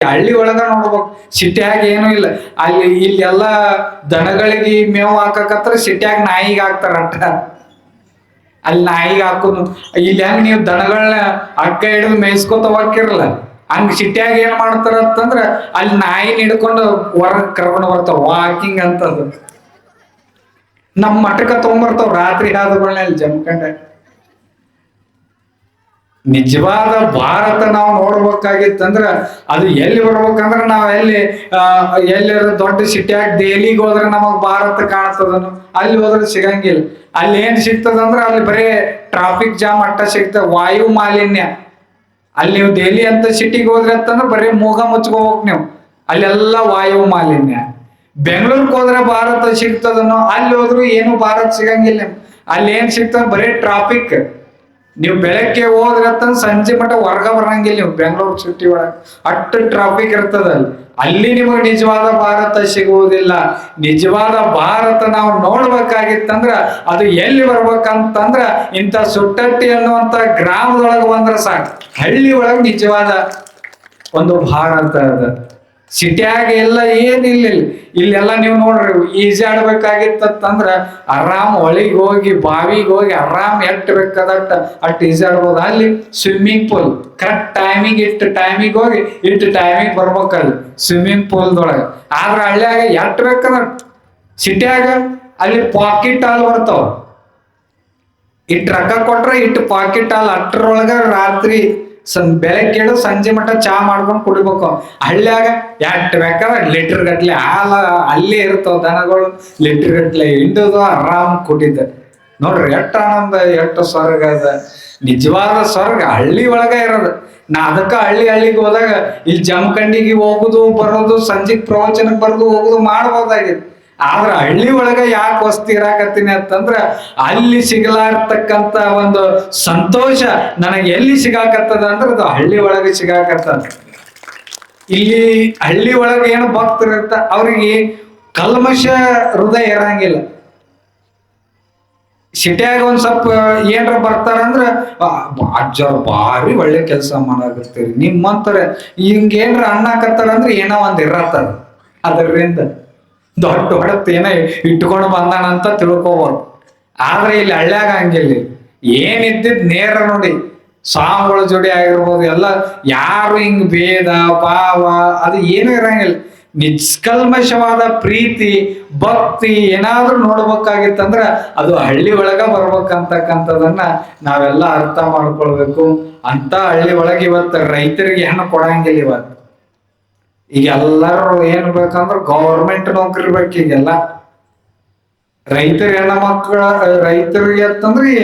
ಹಳ್ಳಿ ಒಳಗ ನೋಡ್ಬೇಕು. ಸಿಟ್ಯಾಗ ಏನು ಇಲ್ಲ. ಇಲ್ಲಿ ಎಲ್ಲಾ ದನಗಳಿಗೆ ಮೇವು ಹಾಕಕತ್ರ ಸಿಟ್ಯಾಗ ನಾಯಿಗೆ ಹಾಕ್ತಾರ ಅಟ್ಟ. ಅಲ್ಲಿ ನಾಯಿಗೆ ಹಾಕೋದು. ಇಲ್ಲಿ ಹೆಂಗ್ ನೀವು ದನಗಳನ್ನ ಹಗ್ಗ ಹಿಡಿದು ಮೇಯಿಸ್ಕೊತ ಹೋಗಿರಲ್ಲ, ಹಂಗ ಸಿಟ್ಯಾಗ ಏನ್ ಮಾಡ್ತಾರ ಅಂತಂದ್ರ ಅಲ್ಲಿ ನಾಯಿನ ಹಿಡ್ಕೊಂಡು ಹೊರಗ್ ಕರ್ಕೊಂಡು ಬರ್ತಾವ. ವಾಕಿಂಗ್ ಅಂತದ್ದು ನಮ್ ಮಠಕ್ಕ ತಗೊಂಡ್ಬರ್ತಾವ ರಾತ್ರಿ ಹಾದುಗಳನ್ನ ಅಲ್ಲಿ ಜಮ್ಕಂಡ. ನಿಜವಾದ ಭಾರತ ನಾವು ನೋಡ್ಬೇಕಾಗಿತ್ತಂದ್ರ ಅದು ಎಲ್ಲಿ ಬರ್ಬೇಕಂದ್ರ ನಾವ್ ಎಲ್ಲಿ ದೊಡ್ಡ ಸಿಟಿಯಾಗ ದೆಹಲಿಗೆ ಹೋದ್ರೆ ನಮಗ್ ಭಾರತ ಕಾಣ್ತದನು, ಅಲ್ಲಿ ಹೋದ್ರೆ ಸಿಗಂಗಿಲ್ಲ. ಅಲ್ಲಿ ಏನ್ ಸಿಗ್ತದಂದ್ರ ಅಲ್ಲಿ ಬರೇ ಟ್ರಾಫಿಕ್ ಜಾಮ್ ಅಟ್ಟ ಸಿಗ್ತದ. ವಾಯು ಮಾಲಿನ್ಯ. ಅಲ್ಲಿ ನೀವು ದೆಹಲಿ ಅಂತ ಸಿಟಿಗೆ ಹೋದ್ರಿ ಅಂತಂದ್ರೆ ಬರೀ ಮೂಗ ಮುಚ್ಕೋಬೇಕು ನೀವು, ಅಲ್ಲೆಲ್ಲ ವಾಯು ಮಾಲಿನ್ಯ. ಬೆಂಗಳೂರಿಗೆ ಹೋದ್ರೆ ಭಾರತ ಸಿಗ್ತದನೋ, ಅಲ್ಲಿ ಹೋದ್ರು ಏನು ಭಾರತ ಸಿಗಂಗಿಲ್ಲ. ಅಲ್ಲಿ ಏನ್ ಸಿಗ್ತದ ಬರೀ ಟ್ರಾಫಿಕ್. ನೀವು ಬೆಳಗ್ಗೆ ಹೋದ್ರತ್ತಂದ ಸಂಜೆ ಮಟ್ಟ ಹೊರಗ ಬರಂಗಿಲ್ಲ ನೀವು ಬೆಂಗಳೂರು ಸಿಟಿ ಒಳಗೆ, ಅಷ್ಟು ಟ್ರಾಫಿಕ್ ಇರ್ತದ. ಅಲ್ಲಿ ನಿಮಗೆ ನಿಜವಾದ ಭಾರತ ಸಿಗುವುದಿಲ್ಲ. ನಿಜವಾದ ಭಾರತ ನಾವು ನೋಡ್ಬೇಕಾಗಿತ್ತಂದ್ರ ಅದು ಎಲ್ಲಿ ಬರ್ಬೇಕಂತಂದ್ರ ಇಂಥ ಸುಟ್ಟಟ್ಟಿ ಅನ್ನುವಂತ ಗ್ರಾಮದೊಳಗೆ ಬಂದ್ರ ಸಾಕು. ಹಳ್ಳಿ ಒಳಗೆ ನಿಜವಾದ ಒಂದು ಭಾರತ ಅದ. ಸಿಟಿಯಾಗ ಎಲ್ಲ ಏನಿಲ್ಲ. ಇಲ್ಲೆಲ್ಲ ನೀವು ನೋಡ್ರಿ ಈಜಾಡ್ಬೇಕಾಗಿತ್ತಂದ್ರ ಆರಾಮ್ ಹೊಳಿಗೆ ಹೋಗಿ ಬಾವಿಗೆ ಹೋಗಿ ಆರಾಮ್ ಎಟ್ ಬೇಕಾದಟ್ಟ ಅಟ್ ಈಜಾಡ್ಬೋದು. ಅಲ್ಲಿ ಸ್ವಿಮ್ಮಿಂಗ್ ಪೂಲ್ ಕರೆಕ್ಟ್ ಟೈಮಿಗೆ ಹೋಗಿ ಟೈಮಿಗೆ ಬರ್ಬೇಕಲ್ಲಿ ಸ್ವಿಮ್ಮಿಂಗ್ ಪೂಲ್ದೊಳಗೆ. ಆದ್ರೆ ಹಳ್ಳಿಯಾಗ ಎಟ್ ಬೇಕಂದ್ರ ಸಿಟಿಯಾಗ ಅಲ್ಲಿ ಪಾಕೆಟ್ ಹಾಲ್ ಬರ್ತಾವ. ರೊಕ್ಕ ಕೊಟ್ರೆ ಪಾಕೆಟ್ ಹಾಲ್ ಅಟ್ರೊಳಗ ರಾತ್ರಿ ಬೆಳಗ್ಗೆ ಸಂಜೆ ಮಟ್ಟ ಚಾ ಮಾಡ್ಕೊಂಡು ಕುಡಿಬೇಕು. ಹಳ್ಳಿಯಾಗ ಎಟ್ ಬೇಕಾದ್ರೆ ಲೀಟರ್ ಗಟ್ಲೆ ಹಾಲ ಅಲ್ಲೇ ಇರ್ತಾವ ದನಗಳು, ಲೀಟರ್ ಗಟ್ಲೆ ಹಿಂಡುದು ಆರಾಮ್ ಕುಡಿದ. ನೋಡ್ರಿ ಎಷ್ಟ ಆನಂದ, ಎಷ್ಟು ಸ್ವರ್ಗ ಅದ. ನಿಜವಾದ ಸ್ವರ್ಗ ಹಳ್ಳಿ ಒಳಗ ಇರೋದು. ನಾ ಅದಕ್ಕ ಹಳ್ಳಿಗೆ ಹೋದಾಗ ಇಲ್ಲಿ ಜಮಖಂಡಿಗೆ ಹೋಗುದು ಬರೋದು, ಸಂಜೆಗ್ ಪ್ರವಚನಕ್ಕೆ ಬರೋದು ಹೋಗುದು ಮಾಡ್ಬೋದಾಗಿತ್ತು. ಆದ್ರ ಹಳ್ಳಿ ಒಳಗ ಯಾಕೆ ವಸ್ತಿ ಇರಾಕತ್ತೀನಿ ಅಂತಂದ್ರ ಅಲ್ಲಿ ಸಿಗಲಾರ್ತಕ್ಕಂತ ಒಂದು ಸಂತೋಷ ನನಗೆ ಎಲ್ಲಿ ಸಿಗಾಕತ್ತದ ಅಂದ್ರೆ ಅದು ಹಳ್ಳಿ ಒಳಗೆ ಸಿಗಾಕತ್ತದ. ಇಲ್ಲಿ ಹಳ್ಳಿ ಒಳಗೆ ಏನು ಭಕ್ತರಿರ್ತ ಅವ್ರಿಗೆ ಕಲ್ಮಶ ಹೃದಯ ಇರಂಗಿಲ್ಲ. ಸಿಟಿಯಾಗ ಒಂದ್ ಸ್ವಲ್ಪ ಏನ್ರ ಬರ್ತಾರಂದ್ರ ಅಜ್ಜವ್ರು ಭಾರಿ ಒಳ್ಳೆ ಕೆಲಸ ಮಾಡಾಕತ್ತೀರಿ ನಿಮ್ಮಂತರ ಹಿಂಗೇನ್ರ ಅಣ್ಣಾಕತ್ತಾರಂದ್ರ ಏನೋ ಒಂದ್ ಇರತ್ತದ. ಅದರಿಂದ ದೊಡ್ಡ ಹೊಡತ್ ಏನೋ ಇಟ್ಕೊಂಡು ಬಂದಾನಂತ ತಿಳ್ಕೋಬೋದು. ಆದ್ರೆ ಇಲ್ಲಿ ಹಳ್ಳ್ಯಾಗ ಹಂಗಿಲ್ಲ. ಏನಿದ್ದಿದ್ ನೇರ ನೋಡಿ ಸ್ವಾಮಿಗಳ ಜೋಡಿ ಆಗಿರ್ಬೋದು, ಎಲ್ಲ ಯಾರು ಹಿಂಗ್ ಭೇದ ಭಾವ ಅದು ಏನೂ ಇರಂಗಿಲ್ಲ. ನಿಷ್ಕಲ್ಮಶವಾದ ಪ್ರೀತಿ ಭಕ್ತಿ ಏನಾದ್ರೂ ನೋಡ್ಬೇಕಾಗಿತ್ತಂದ್ರ ಅದು ಹಳ್ಳಿ ಒಳಗ ಬರ್ಬೇಕಂತಕ್ಕಂಥದನ್ನ ನಾವೆಲ್ಲ ಅರ್ಥ ಮಾಡ್ಕೊಳ್ಬೇಕು. ಅಂತ ಹಳ್ಳಿ ಒಳಗೆ ಇವತ್ತು ರೈತರಿಗೆ ಹೆಣ್ಣು ಕೊಡಂಗಿಲ್ಲ. ಇವತ್ತು ಈಗ ಎಲ್ಲರೂ ಏನ್ ಬೇಕಂದ್ರ ಗೌರ್ಮೆಂಟ್ ನೌಕರಿ ಬೇಕು. ಈಗೆಲ್ಲ ರೈತರ ಹೆಣ್ಣ ಮಕ್ಕಳ ರೈತರಿಗೆ ಅಂತಂದ್ರೆ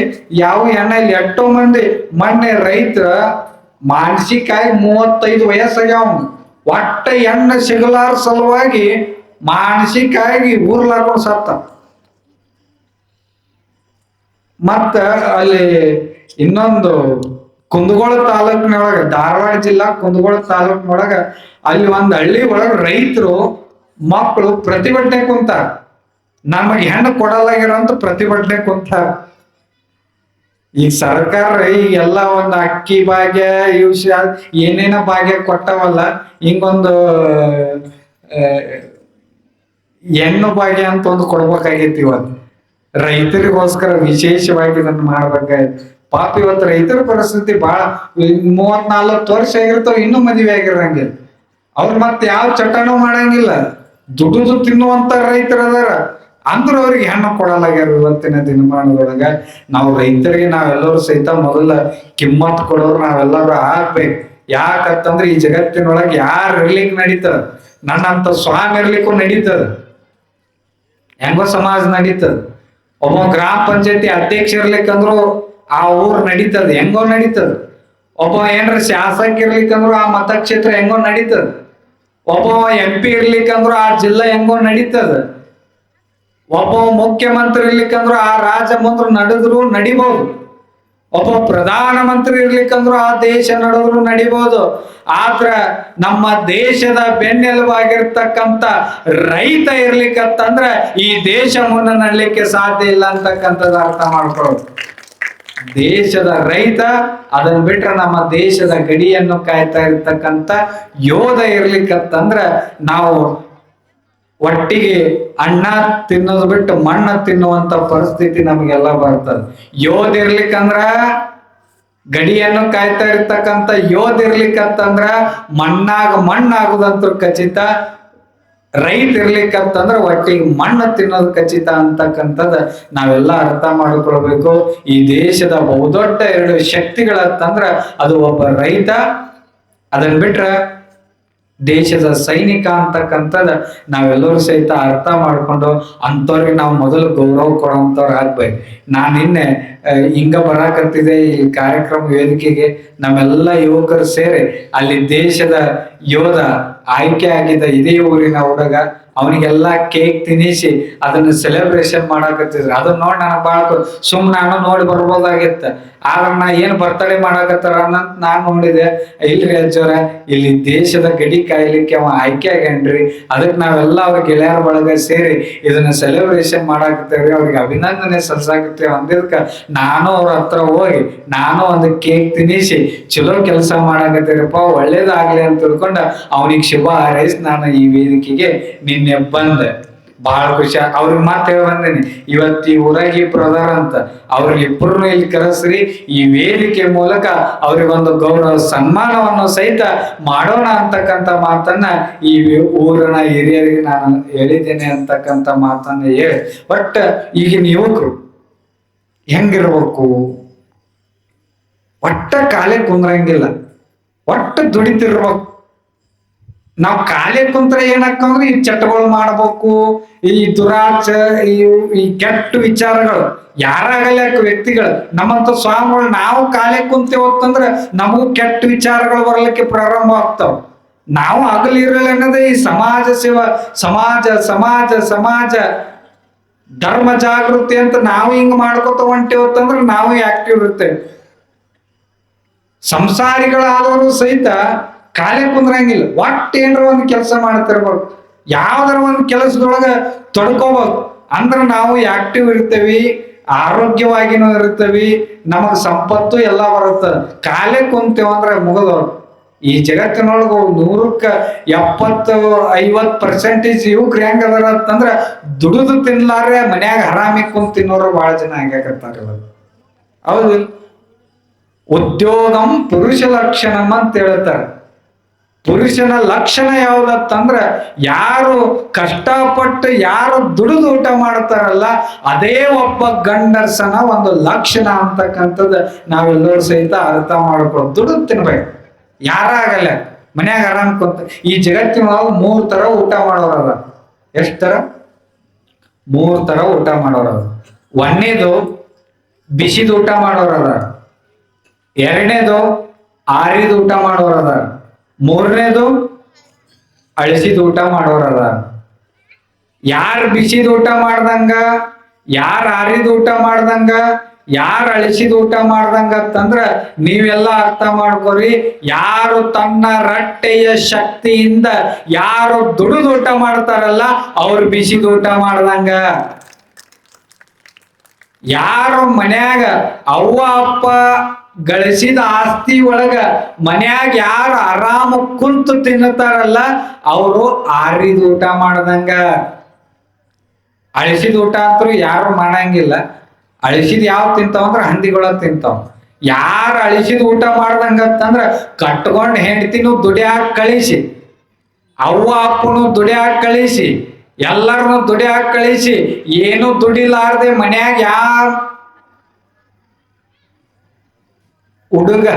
ಯಾವ ಹೆಣ್ಣ ಇಲ್ಲಿ ಎಷ್ಟೋ ಮಂದಿ ಮೊನ್ನೆ ರೈತರ ಮಾನಸಿಕವಾಗಿ 35 ವಯಸ್ಸಾಗ್ಯಾವ. ಒಟ್ಟ ಹೆಣ್ಣು ಸಿಗಲಾರ ಸಲುವಾಗಿ ಮಾನಸಿಕವಾಗಿ ಊರ್ಲಾರ್ಕೊಂಡು ಸತ್ತ. ಮತ್ತ ಅಲ್ಲಿ ಇನ್ನೊಂದು ಕುಂದಗೋಳ ತಾಲೂಕಿನೊಳಗ, ಧಾರವಾಡ ಜಿಲ್ಲಾ ಕುಂದಗೋಳ ತಾಲೂಕಿನೊಳಗ ಅಲ್ಲಿ ಒಂದ್ ಹಳ್ಳಿ ಒಳಗ ರೈತರು ಮಕ್ಕಳು ಪ್ರತಿಭಟನೆ ಕುಂತಾರ. ನಮಗೆ ಹೆಣ್ಣು ಕೊಡಲಾಗಿರೋಂತ ಪ್ರತಿಭಟನೆ ಕುಂತಾರ. ಈಗ ಸರ್ಕಾರ ಈಗೆಲ್ಲ ಒಂದು ಅಕ್ಕಿ ಭಾಗ್ಯ ಏನೇನ ಭಾಗ್ಯ ಕೊಟ್ಟವಲ್ಲ, ಹಿಂಗೊಂದು ಹೆಣ್ಣು ಭಾಗ್ಯ ಅಂತ ಒಂದು ಕೊಡ್ಬೇಕಾಗೈತಿ. ಇವತ್ತು ರೈತರಿಗೋಸ್ಕರ ವಿಶೇಷವಾಗಿ ಇದನ್ನ ಮಾಡ್ಬೇಕಾಯ್ತು. ಪಾಪ ಇವತ್ತು ರೈತರ ಪರಿಸ್ಥಿತಿ ಬಹಳ 30-40 ವರ್ಷ ಆಗಿರ್ತಾವ, ಇನ್ನೂ ಮದುವೆ ಆಗಿರಂಗಿಲ್ಲ. ಅವ್ರು ಮತ್ತೆ ಯಾವ ಚಟನೂ ಮಾಡಂಗಿಲ್ಲ. ದುಡಿದು ತಿನ್ನುವಂತ ರೈತರ ಅದಾರ, ಅಂದ್ರ ಅವ್ರಿಗೆ ಹೆಣ್ಣು ಕೊಡಲಾಗ್ಯಾರ. ಇವತ್ತಿನ ದಿನಮಾನದೊಳಗ ನಾವು ರೈತರಿಗೆ ನಾವೆಲ್ಲರೂ ಸಹಿತ ಮೊದಲ ಕಿಮ್ಮತ್ ಕೊಡೋರು ನಾವೆಲ್ಲರೂ ಆಗ್ಬೇಕು. ಯಾಕಂತಂದ್ರೆ ಈ ಜಗತ್ತಿನೊಳಗೆ ಯಾರು ಇರ್ಲಿಕ್ಕೆ ನಡೀತದ, ನನ್ನಂತ ಸ್ವಾಮಿ ಇರ್ಲಿಕ್ಕೂ ನಡೀತದ, ಹೆಂಗೋ ಸಮಾಜ ನಡೀತದ. ಒಬ್ಬ ಗ್ರಾಮ ಪಂಚಾಯತಿ ಅಧ್ಯಕ್ಷ ಇರ್ಲಿಕ್ಕಂದ್ರು ಆ ಊರ್ ನಡೀತದ, ಹೆಂಗೋ ನಡೀತದ. ಒಬ್ಬ ಏನ್ರ ಶಾಸಕ ಇರ್ಲಿಕ್ಕಂದ್ರು ಆ ಮತಕ್ಷೇತ್ರ ಹೆಂಗೋ ನಡೀತದ. ಒಬ್ಬ MP ಇರ್ಲಿಕ್ಕಂದ್ರು ಆ ಜಿಲ್ಲಾ ಹೆಂಗೋ ನಡೀತದ. ಒಬ್ಬ ಮುಖ್ಯಮಂತ್ರಿ ಇರ್ಲಿಕ್ಕಂದ್ರು ಆ ರಾಜ್ಯ ಮುಂದ್ರು ನಡೆದ್ರು ನಡಿಬಹುದು. ಒಬ್ಬ ಪ್ರಧಾನ ಮಂತ್ರಿ ಇರ್ಲಿಕ್ಕಂದ್ರು ಆ ದೇಶ ನಡೆದ್ರು ನಡಿಬಹುದು. ಆದ್ರ ನಮ್ಮ ದೇಶದ ಬೆನ್ನೆಲುಬಾಗಿರ್ತಕ್ಕಂಥ ರೈತ ಇರ್ಲಿಕ್ಕಂತಂದ್ರ ಈ ದೇಶ ಮುನ್ನ ನಡ್ಲಿಕ್ಕೆ ಸಾಧ್ಯ ಇಲ್ಲ ಅಂತಕ್ಕಂಥದ್ದು ಅರ್ಥ ಮಾಡ್ಕೊಳ್ಳೋದು. ದೇಶದ ರೈತ, ಅದನ್ನ ಬಿಟ್ರೆ ನಮ್ಮ ದೇಶದ ಗಡಿಯನ್ನು ಕಾಯ್ತಾ ಇರ್ತಕ್ಕಂಥ ಯೋಧ ಇರ್ಲಿಕ್ಕಂತಂದ್ರ ನಾವು ಒಟ್ಟಿಗೆ ಅನ್ನ ತಿನ್ನೋದು ಬಿಟ್ಟು ಮಣ್ಣ ತಿನ್ನುವಂತ ಪರಿಸ್ಥಿತಿ ನಮಗೆಲ್ಲ ಬರ್ತದೆ. ಯೋಧ ಇರ್ಲಿಕ್ಕಂದ್ರ, ಗಡಿಯನ್ನು ಕಾಯ್ತಾ ಇರ್ತಕ್ಕಂಥ ಯೋಧ ಇರ್ಲಿಕ್ಕಂತಂದ್ರ ಮಣ್ಣಾಗುದಂತೂ ಖಚಿತ. ರೈತ ಇರ್ಲಿಕ್ಕಂತಂದ್ರ ಒಟ್ಟಿಗೆ ಮಣ್ಣು ತಿನ್ನೋದು ಖಚಿತ ಅಂತಕ್ಕಂಥದ್ದು ನಾವೆಲ್ಲ ಅರ್ಥ ಮಾಡಿಕೊಳ್ಬೇಕು. ಈ ದೇಶದ ಬಹುದೊಡ್ಡ 2 ಶಕ್ತಿಗಳಂತಂದ್ರ ಅದು ಒಬ್ಬ ರೈತ, ಅದನ್ ಬಿಟ್ರ ದೇಶದ ಸೈನಿಕ ಅಂತಕ್ಕಂಥದ್ದು ನಾವೆಲ್ಲರೂ ಸಹಿತ ಅರ್ಥ ಮಾಡ್ಕೊಂಡು ಅಂಥವ್ರಿಗೆ ನಾವು ಮೊದಲು ಗೌರವ ಕೊಡುವಂಥವ್ರು ಆಗ್ಬೇಕು. ನಾನು ನಿನ್ನೆ ಹಿಂಗ ಬರಾಕತ್ತಿದೆ ಈ ಕಾರ್ಯಕ್ರಮ ವೇದಿಕೆಗೆ, ನಮ್ಮೆಲ್ಲ ಯುವಕರು ಸೇರಿ ಅಲ್ಲಿ ದೇಶದ ಯೋಧ ಆಯ್ಕೆ ಆಗಿದ್ದ ಇದೇ ಊರಿನ ಹುಡುಗ, ಅವನಿಗೆಲ್ಲ ಕೇಕ್ ತಿನ್ನಿಸಿ ಅದನ್ನ ಸೆಲೆಬ್ರೇಷನ್ ಮಾಡಾಕತ್ತಿದ್ರು. ಅದನ್ನ ನೋಡಿ ನನಗೆ ಭಾಳ ನಾನು ನೋಡಿ ಬರ್ಬೋದಾಗಿತ್ತ. ಆದ್ರೆ ನಾ ಏನ್ ಬರ್ತಡೇ ಮಾಡಾಕತ್ತಾರ ಅನ್ನಂತ ನಾನ್ ನೋಡಿದೆ. ಇಲ್ರಿ ಅಜ್ಜೋರ, ಇಲ್ಲಿ ದೇಶದ ಗಡಿ ಕಾಯ್ಲಿಕ್ಕೆ ಅವ ಆಯ್ಕೆ ಆಗ್ಯಾನ್ರಿ, ಅದಕ್ಕೆ ನಾವೆಲ್ಲ ಅವ್ರ ಗೆಳೆಯರ ಬಳಗ ಸೇರಿ ಇದನ್ನ ಸೆಲೆಬ್ರೇಷನ್ ಮಾಡಾಕತ್ತೇವ್ರಿ, ಅವ್ರಿಗೆ ಅಭಿನಂದನೆ ಸಲ್ಸಾಕತ್ತೇವ ಅಂದಿದ್ಕ ನಾನು ಅವ್ರ ಹತ್ರ ಹೋಗಿ ನಾನು ಒಂದು ಕೇಕ್ ತಿನ್ನಿಸಿ ಚಲೋ ಕೆಲಸ ಮಾಡಾಕತ್ತೀರಪ್ಪ, ಒಳ್ಳೇದಾಗ್ಲಿ ಅಂತ ತಿಳ್ಕೊಂಡ ಅವನಿಗೆ ಶುಭ ಹಾರೈಸಿ ನಾನು ಈ ವೇದಿಕೆಗೆ ನಿನ್ನೆ ಬಂದೆ. ಬಹಳ ಖುಷಿ. ಅವ್ರಿಗೆ ಮಾತು ಹೇಳಿ ಬಂದೇನಿ, ಇವತ್ತು ಈ ಊರಾಗಿ ಬ್ರದರ್ ಅಂತ ಅವ್ರಿಗಿಬ್ಬರನ್ನು ಇಲ್ಲಿ ಕರೆಸ್ರಿ, ಈ ವೇದಿಕೆ ಮೂಲಕ ಅವ್ರಿಗೊಂದು ಗೌರವ ಸನ್ಮಾನವನ್ನು ಸಹಿತ ಮಾಡೋಣ ಅಂತಕ್ಕಂಥ ಮಾತನ್ನ ಈ ಊರಿನ ಹಿರಿಯರಿಗೆ ನಾನು ಹೇಳಿದ್ದೇನೆ ಅಂತಕ್ಕಂಥ ಮಾತನ್ನ ಹೇಳಿ, ಬಟ್ ಈಗಿನ ಯುವಕರು ಹೆಂಗಿರ್ಬೇಕು, ಒಟ್ಟ ಕಾಲೇ ಕುಂದ್ರಂಗಿಲ್ಲ, ಒಟ್ಟು ದುಡಿತಿರ್ಬೇಕು. ನಾವು ಖಾಲಿ ಕುಂತ್ರೆ ಏನಾಕಂದ್ರೆ ಈ ಚಟಗಳು ಮಾಡ್ಬೇಕು, ಈ ದುರಾಚ, ಈ ಕೆಟ್ಟ ವಿಚಾರಗಳು ಯಾರಾಗಲ್ಲ ವ್ಯಕ್ತಿಗಳು, ನಮ್ಮಂತ ಸ್ವಾಮಿಗಳು ನಾವು ಖಾಲಿ ಕುಂತೇವತ್ತಂದ್ರೆ ನಮಗೂ ಕೆಟ್ಟ ವಿಚಾರಗಳು ಬರ್ಲಿಕ್ಕೆ ಪ್ರಾರಂಭ ಆಗ್ತಾವ. ನಾವು ಹಗಲಿರಲ್ಲ ಅನ್ನೋದೇ ಈ ಸಮಾಜ ಸೇವಾ, ಸಮಾಜ ಧರ್ಮ ಜಾಗೃತಿ ಅಂತ ನಾವು ಹಿಂಗ್ ಮಾಡ್ಕೊತ ಹೊಂಟೇವತ್ತಂದ್ರೆ ನಾವು ಆಕ್ಟಿವ್ ಇರ್ತೇವೆ. ಸಂಸಾರಿಗಳಾದವರು ಸಹಿತ ಖಾಲಿ ಕುಂದ್ರಂಗಿಲ್ಲ, ಒಟ್ಟು ಏನಾರ ಒಂದು ಕೆಲಸ ಮಾಡ್ತಿರ್ಬೇಕು, ಯಾವ್ದಾರ ಒಂದು ಕೆಲಸದೊಳಗ ತೊಡ್ಕೋಬೇಕು. ಅಂದ್ರೆ ನಾವು ಆಕ್ಟಿವ್ ಇರ್ತೇವಿ, ಆರೋಗ್ಯವಾಗಿನೂ ಇರ್ತೇವಿ, ನಮಗ್ ಸಂಪತ್ತು ಎಲ್ಲ ಬರುತ್ತದೆ. ಖಾಲಿ ಕುಂತೇವಂದ್ರೆ ಮುಗಿದವ್ರು. ಈ ಜಗತ್ತಿನೊಳಗ 100ಕ್ಕೆ 70-50% ಯುವಕ್ರು ಹೆಂಗ ಅದಾರ ಅಂತಂದ್ರ ದುಡಿದು ತಿನ್ಲಾರ್ರೆ ಮನ್ಯಾಗ ಹರಾಮಿ ಕುಂತ ತಿನ್ನೋರು ಬಹಳ ಜನ ಹಂಗಾಕತ್ತಾರ. ಹೌದು, ಉದ್ಯೋಗಂ ಪುರುಷ ಲಕ್ಷಣಂ ಅಂತ ಹೇಳ್ತಾರೆ. ಪುರುಷನ ಲಕ್ಷಣ ಯಾವ್ದಂದ್ರ ಯಾರು ಕಷ್ಟಪಟ್ಟು ಯಾರು ದುಡಿದು ಊಟ ಮಾಡ್ತಾರಲ್ಲ ಅದೇ ಒಬ್ಬ ಗಂಡಸನ ಒಂದು ಲಕ್ಷಣ ಅಂತಕ್ಕಂಥದ್ದು ನಾವೆಲ್ಲರೂ ಸಹಿತ ಅರ್ಥ ಮಾಡ್ಕೊಂಡು ದುಡಿದು ತಿನ್ಬೇಕು. ಯಾರಾಗಲ್ಲ ಮನ್ಯಾಗ ಆರಾಮ್ ಕುಂತ. ಈ ಜಗತ್ತಿನೊಳಗೆ 3 ತರ ಊಟ ಮಾಡೋರದ. ಎಷ್ಟ್ ತರ? 3 ತರ ಊಟ ಮಾಡೋರದ. ಒಂದನೇದು ಬಿಸಿದ ಊಟ ಮಾಡೋರದ, ಎರಡನೇದು ಆರಿದ ಊಟ ಮಾಡೋರದ, ಮೂರನೇದು ಅಳಿಸಿದ ಊಟ ಮಾಡೋರದ. ಯಾರು ಬಿಸಿದ ಊಟ ಮಾಡ್ದಂಗ, ಯಾರು ಆರಿದ ಊಟ ಮಾಡ್ದಂಗ, ಯಾರು ಅಳಿಸಿದ ಊಟ ಮಾಡ್ದಂಗ ಅಂತಂದ್ರ ನೀವೆಲ್ಲ ಅರ್ಥ ಮಾಡ್ಕೋರಿ. ಯಾರು ತನ್ನ ರಟ್ಟೆಯ ಶಕ್ತಿಯಿಂದ ಯಾರು ದುಡಿದು ಊಟ ಮಾಡ್ತಾರಲ್ಲ ಅವ್ರು ಬಿಸಿದ ಊಟ ಮಾಡ್ದಂಗ. ಯಾರು ಮನ್ಯಾಗ ಅವ್ವ ಅಪ್ಪ ಗಳಿಸಿದ ಆಸ್ತಿ ಒಳಗ ಮನ್ಯಾಗ ಯಾರು ಆರಾಮ ಕುಂತು ತಿನ್ನುತ್ತಾರಲ್ಲ ಅವರು ಆರಿದ ಊಟ ಮಾಡ್ದಂಗ. ಅಳಿಸಿದ ಊಟ ಅಂತೂ ಯಾರು ಮಾಡಂಗಿಲ್ಲ. ಅಳಿಸಿದ ಯಾವ ತಿಂತಾವ ಅಂದ್ರ ಹಂದಿಗಳ ತಿಂತಾವ. ಯಾರು ಅಳಿಸಿದ ಊಟ ಮಾಡ್ದಂಗತ್ತಂದ್ರ ಕಟ್ಕೊಂಡ್ ಹೆಂಡತಿನೂ ದುಡಿಯಾಕ ಕಳಿಸಿ, ಅವ್ವ ಅಪ್ಪನು ದುಡಿಯಾಕ ಕಳಿಸಿ, ಎಲ್ಲರನ್ನು ದುಡಿಯಾಕ ಕಳಿಸಿ, ಏನು ದುಡಿಲಾರ್ದೆ ಮನ್ಯಾಗ ಯಾರು ಹುಡುಗ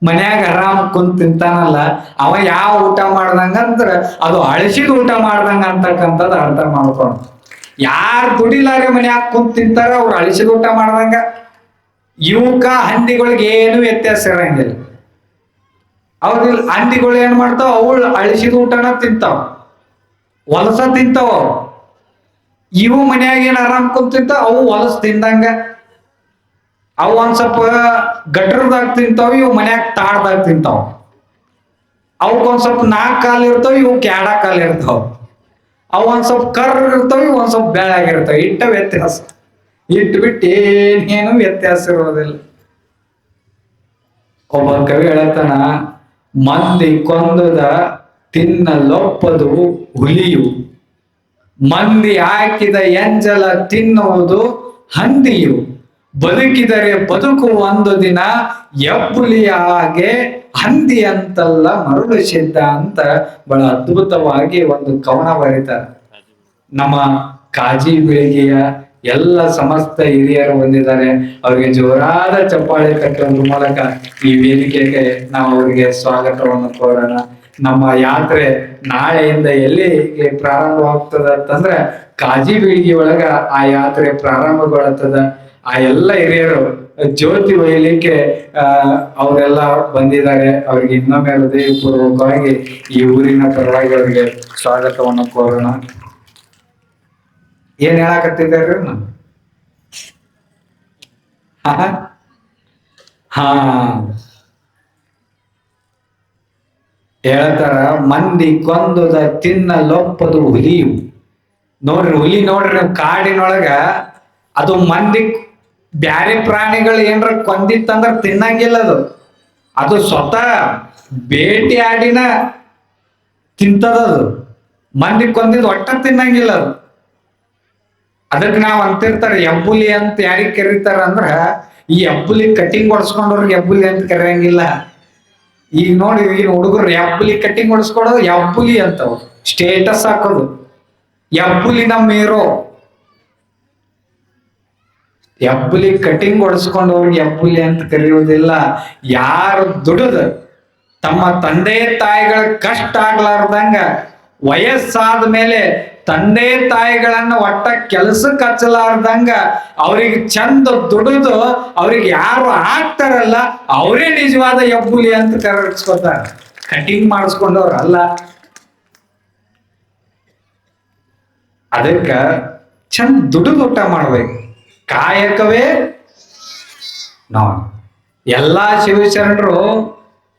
ಮನ್ಯಾಗ ಆರಾಮ್ ಕುಂತ ತಿಂತಾನಲ್ಲ ಅವ ಯಾವ ಊಟ ಮಾಡ್ದಂಗ ಅಂದ್ರ ಅದು ಅಳಿಸಿದ ಊಟ ಮಾಡ್ದಂಗ ಅಂತಕ್ಕಂಥದ್ದು ಅರ್ಥ ಮಾಡ್ಕೊಂಡು. ಯಾರು ದುಡಿಲಾರೆ ಮನ್ಯಾಗ ಕುಂತ ತಿಂತಾರ ಅವ್ರು ಅಳಿಸಿದ ಊಟ ಮಾಡ್ದಂಗ. ಇವಕ್ಕ ಹಂದಿಗಳಿಗೆ ಏನು ವ್ಯತ್ಯಾಸ ಇರಂಗಿಲ್ಲ. ಅವ್ರಿಲ್ಲ, ಹಂದಿಗಳು ಏನ್ ಮಾಡ್ತಾವ, ಅವಳು ಅಳಿಸಿದ ಊಟನ ತಿಂತಾವ, ಹೊಲಸ ತಿಂತಾವ. ಇವು ಮನ್ಯಾಗ ಏನ್ ಆರಾಮ್ ಕುಂತ ತಿಂತಾವ, ಅವು ಹೊಲಸ ತಿಂದಂಗ. ಅವು ಒಂದ್ ಸ್ವಲ್ಪ ಗಟ್ರದಾಗ ತಿಂತಾವ, ಇವು ಮನ್ಯಾಗ ತಾಡ್ದಾಗ ತಿಂತಾವ. ಅವಕ್ಕೊಂದ್ ಸ್ವಲ್ಪ 4 ಕಾಲು ಇರ್ತಾವ, ಇವು 2 ಕಾಲು ಇರ್ತಾವ. ಅವು ಒಂದ್ ಸ್ವಲ್ಪ ಕರ್ರ ಇರ್ತಾವ, ಇವು ಒಂದ್ ಸ್ವಲ್ಪ ಬೆಳಗಿರ್ತಾವ. ಇಟ್ಟ ವ್ಯತ್ಯಾಸ. ಇಟ್ಬಿಟ್ಟು ಏನೇನು ವ್ಯತ್ಯಾಸ ಇರೋದಿಲ್ಲ. ಒಬ್ಬ ಕವಿ ಹೇಳತಾನ, ಮಂದಿ ಕೊಂದುದ ತಿನ್ನಲೊಪ್ಪದು ಹುಲಿಯು, ಮಂದಿ ಹಾಕಿದ ಎಂಜಲ ತಿನ್ನುವುದು ಹಂದಿಯು, ಬದುಕಿದರೆ ಬದುಕು ಒಂದು ದಿನ ಎಬ್ಬುಲಿಯ ಹಾಗೆ ಹಂದಿ ಅಂತಲ್ಲ ಮರುಳು ಸಿದ್ಧ ಅಂತ ಬಹಳ ಅದ್ಭುತವಾಗಿ ಒಂದು ಕವನ ಬರೀತಾರೆ. ನಮ್ಮ ಕಾಜಿ ಬೆಳಗಿಯ ಎಲ್ಲ ಸಮಸ್ತ ಹಿರಿಯರು ಬಂದಿದ್ದಾರೆ. ಅವರಿಗೆ ಜೋರಾದ ಚಪ್ಪಾಳೆ ಕಟ್ಟುವ ಮೂಲಕ ಈ ವೇದಿಕೆಗೆ ನಾವು ಅವರಿಗೆ ಸ್ವಾಗತವನ್ನು ಕೋರೋಣ. ನಮ್ಮ ಯಾತ್ರೆ ನಾಳೆಯಿಂದ ಎಲ್ಲಿಗೆ ಪ್ರಾರಂಭವಾಗ್ತದ ಅಂತಂದ್ರೆ ಕಾಜಿ ಬೀಳಿಗೆ ಒಳಗ ಆ ಯಾತ್ರೆ ಪ್ರಾರಂಭಗೊಳ್ಳುತ್ತದ. ಆ ಎಲ್ಲ ಹಿರಿಯರು ಜ್ಯೋತಿ ಒಯ್ಯಲಿಕ್ಕೆ ಅವರೆಲ್ಲ ಬಂದಿದ್ದಾರೆ. ಅವರಿಗೆ ಇನ್ನೊಮ್ಮೆ ಹೃದಯಪೂರ್ವಕವಾಗಿ ಈ ಊರಿನ ಪರವಾಗಿ ಅವರಿಗೆ ಸ್ವಾಗತವನ್ನು ಕೋರೋಣ. ಏನ್ ಹೇಳಕತ್ತಿದ್ದಾರೆ ನಾನು? ಹಾ ಹೇಳ್ತಾರ, ಮಂದಿ ಕೊಂದುದ ತಿನ್ನಲೊಪ್ಪದು ಹುಲಿಯು. ನೋಡ್ರಿ ಹುಲಿ ನೋಡ್ರಿ, ನೀವು ಕಾಡಿನೊಳಗ ಅದು ಮಂದಿ ಬ್ಯಾರೆ ಪ್ರಾಣಿಗಳು ಏನ್ರ ಕೊಂದಿತ್ತಂದ್ರ ತಿನ್ನಂಗಿಲ್ಲ. ಅದು ಸ್ವತಃ ಬೇಟೆ ಆಡಿನ ತಿಂತದದು. ಮಂದಿ ಕೊಂದಿದ್ ಒಟ್ಟ ತಿನ್ನಂಗಿಲ್ಲ ಅದು. ಅದಕ್ಕೆ ನಾವ್ ಅಂತಿರ್ತಾರೆ ಎಬ್ಬುಲಿ ಅಂತ ಯಾರಿಗೆ ಕರೀತಾರ ಅಂದ್ರ, ಈ ಎಬ್ಬುಲಿ ಕಟಿಂಗ್ ಹೊಡ್ಸ್ಕೊಂಡವ್ರಿಗೆ ಎಬ್ಬುಲಿ ಅಂತ ಕರೆಯಂಗಿಲ್ಲ. ಈಗ ನೋಡಿ ಈಗಿನ ಹುಡುಗರು ಎಬ್ಬುಲಿ ಕಟಿಂಗ್ ಹೊಡ್ಸ್ಕೊಡೋದು ಎಬ್ಬುಲಿ ಅಂತವ್ ಸ್ಟೇಟಸ್ ಹಾಕೋದು. ಎಬ್ಬುಲಿ ನಮ್ಮ ಹೀರೋ. ಎಬ್ಬುಲಿ ಕಟಿಂಗ್ ಹೊಡ್ಸ್ಕೊಂಡವ್ರಿಗೆ ಎಬ್ಬುಲಿ ಅಂತ ಕರೆಯುವುದಿಲ್ಲ. ಯಾರು ದುಡಿದ ತಮ್ಮ ತಂದೆ ತಾಯಿಗಳ ಕಷ್ಟ ಆಗ್ಲಾರ್ದಂಗ ವಯಸ್ಸಾದ ಮೇಲೆ ತಂದೆ ತಾಯಿಗಳನ್ನ ಒಟ್ಟ ಕೆಲ್ಸಕ್ಕೆ ಹಚ್ಚಲಾರ್ದಂಗ ಅವ್ರಿಗೆ ಚಂದ ದುಡಿದು ಅವ್ರಿಗೆ ಯಾರು ಆಗ್ತಾರಲ್ಲ ಅವರೇ ನಿಜವಾದ ಎಬ್ಬುಲಿ ಅಂತ ಕರೆಸ್ಕೊತಾರ. ಕಟಿಂಗ್ ಮಾಡಿಸ್ಕೊಂಡವ್ರ ಅಲ್ಲ. ಅದಕ್ಕ ಚಂದ ದುಡಿದು ಊಟ ಮಾಡ್ಬೇಕು. ಕಾಯಕವೇ ನಾವು ಎಲ್ಲಾ ಶಿವಶರಣರು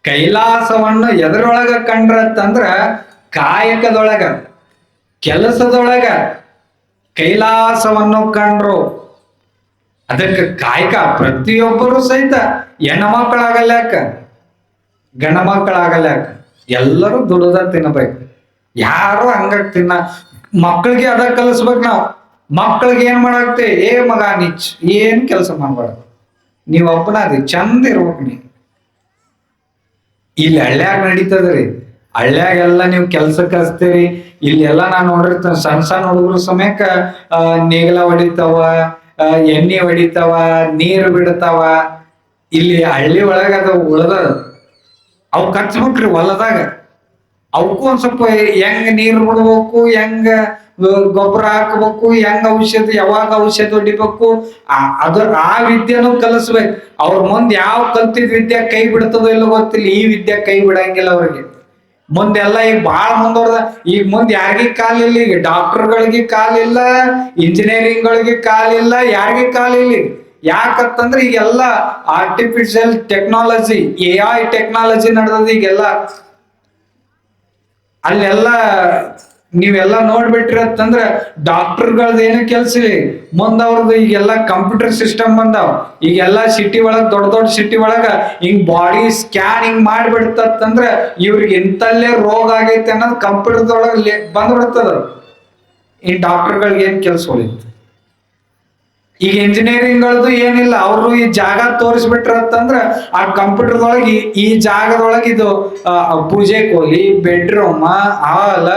ಕೈಲಾಸವನ್ನು ಎದರೊಳಗ ಕಂಡ್ರತ್ತಂದ್ರ ಕಾಯಕದೊಳಗ, ಕೆಲಸದೊಳಗ ಕೈಲಾಸವನ್ನು ಕಂಡ್ರು. ಅದಕ್ಕೆ ಕಾಯಕ ಪ್ರತಿಯೊಬ್ಬರು ಸಹಿತ ಹೆಣ್ಣು ಮಕ್ಕಳಾಗಲ್ಯಾಕ ಗಂಡ ಮಕ್ಕಳಾಗಲ್ಯಾಕ ಎಲ್ಲರೂ ದುಡಿದ ತಿನ್ನಬೇಕು. ಯಾರು ಹಂಗ ಮಕ್ಕಳಿಗೆ ಅದ ಕಲಿಸ್ಬೇಕು. ನಾವು ಮಕ್ಕಳಿಗೆ ಏನ್ ಮಾಡಾಕ್ತಿ, ಏ ಮಗ ನಿಚ್ ಏನ್ ಕೆಲಸ ಮಾಡ್ಬಾರ್ದು, ನೀವ್ ಒಬ್ಬನಾದಿ ಚಂದ ಇರ್ಬೇಕು. ನೀ ಇಲ್ಲಿ ಹಳ್ಳ್ಯಾಗ ನಡೀತದ್ರಿ. ಹಳ್ಳ್ಯಾಗೆಲ್ಲ ನೀವು ಕೆಲ್ಸಕ್ಕೆ ಹಚ್ತೀರಿ. ಇಲ್ಲೆಲ್ಲ ನಾನು ನೋಡಿರ್ತೇನೆ, ಸಣ್ಣ ಸಣ್ಣ ಹುಡುಗರು ಸಮೇಕ ನೇಗಿಲ ಹೊಡಿತಾವ, ಎಣ್ಣೆ ಹೊಡಿತಾವ, ನೀರು ಬಿಡ್ತಾವ. ಇಲ್ಲಿ ಹಳ್ಳಿ ಒಳಗ ಅದು ಉಳ್ದ ಅವು ಕಚ್ಬೇಕ್ರಿ ಹೊಲದಾಗ. ಅವಕ್ಕೂ ಒಂದ್ ಸ್ವಲ್ಪ ಹೆಂಗ ನೀರು ಬಿಡ್ಬೇಕು, ಹೆಂಗ ಗೊಬ್ಬರ ಹಾಕ್ಬೇಕು, ಹೆಂಗ ಔಷಧಿ ಯಾವಾಗ ಔಷಧಿ ಹೊಡಿಬೇಕು, ಆ ವಿದ್ಯೆನೂ ಕಲಿಸ್ಬೇಕು. ಅವ್ರ ಮುಂದೆ ಯಾವ ಕಲ್ತಿದ್ ವಿದ್ಯೆ ಕೈ ಬಿಡ್ತದೋ ಇಲ್ಲ ಗೊತ್ತಿಲ್ಲ. ಈ ವಿದ್ಯೆ ಕೈ ಬಿಡಂಗಿಲ್ಲ ಅವ್ರಿಗೆ. ಮುಂದೆಲ್ಲ ಈಗ ಬಾಳ ಮುಂದುವರ್ದ. ಈಗ ಮುಂದೆ ಯಾರಿಗೂ ಕಾಲಿಲ್ಲ. ಈಗ ಡಾಕ್ಟರ್ಗಳಿಗೆ ಕಾಲಿಲ್ಲ, ಇಂಜಿನಿಯರಿಂಗ್ ಗಳಿಗೆ ಕಾಲಿಲ್ಲ, ಯಾರಿಗೆ ಕಾಲಿಲ್ಲ. ಯಾಕಂತಂದ್ರೆ ಈಗೆಲ್ಲ ಆರ್ಟಿಫಿಷಿಯಲ್ ಟೆಕ್ನಾಲಜಿ, AI ಟೆಕ್ನಾಲಜಿ ನಡೆದದ ಈಗೆಲ್ಲ. ಅಲ್ಲೆಲ್ಲ ನೀವೆಲ್ಲ ನೋಡ್ಬಿಟ್ರತ್ತಂದ್ರ ಡಾಕ್ಟರ್ಗಳದ್ದು ಏನು ಕೆಲ್ಸ ಇಲ್ಲ. ಮುಂದ ಅವ್ರದ್ದು ಈಗೆಲ್ಲ ಕಂಪ್ಯೂಟರ್ ಸಿಸ್ಟಮ್ ಬಂದಾವ. ಈಗೆಲ್ಲ ಸಿಟಿ ಒಳಗ, ದೊಡ್ಡ ದೊಡ್ಡ ಸಿಟಿ ಒಳಗ ಹಿಂಗ್ ಬಾಡಿ ಸ್ಕ್ಯಾನ್ ಹಿಂಗ್ ಮಾಡ್ಬಿಡ್ತಂದ್ರ ಇವ್ರಿಗೆ ಇಂತಲ್ಲೇ ರೋಗ ಆಗೈತೆ ಅನ್ನೋದು ಕಂಪ್ಯೂಟರ್ದೊಳಗೆ ಬಂದ್ಬಿಡ್ತದ. ಈ ಡಾಕ್ಟರ್ಗಳಿಗೆ ಏನ್ ಕೆಲ್ಸ ಉಳಿತು. ಈಗ ಇಂಜಿನಿಯರಿಂಗ್ಗಳದ್ದು ಏನಿಲ್ಲ. ಅವರು ಈ ಜಾಗ ತೋರಿಸ್ಬಿಟ್ರತ್ತಂದ್ರ ಆ ಕಂಪ್ಯೂಟರ್ದೊಳಗೆ ಈ ಜಾಗದೊಳಗೆ ಇದು ಪೂಜೆ ಕೋಲಿ, ಬೆಡ್ರೂಮ್, ಹಾಲ್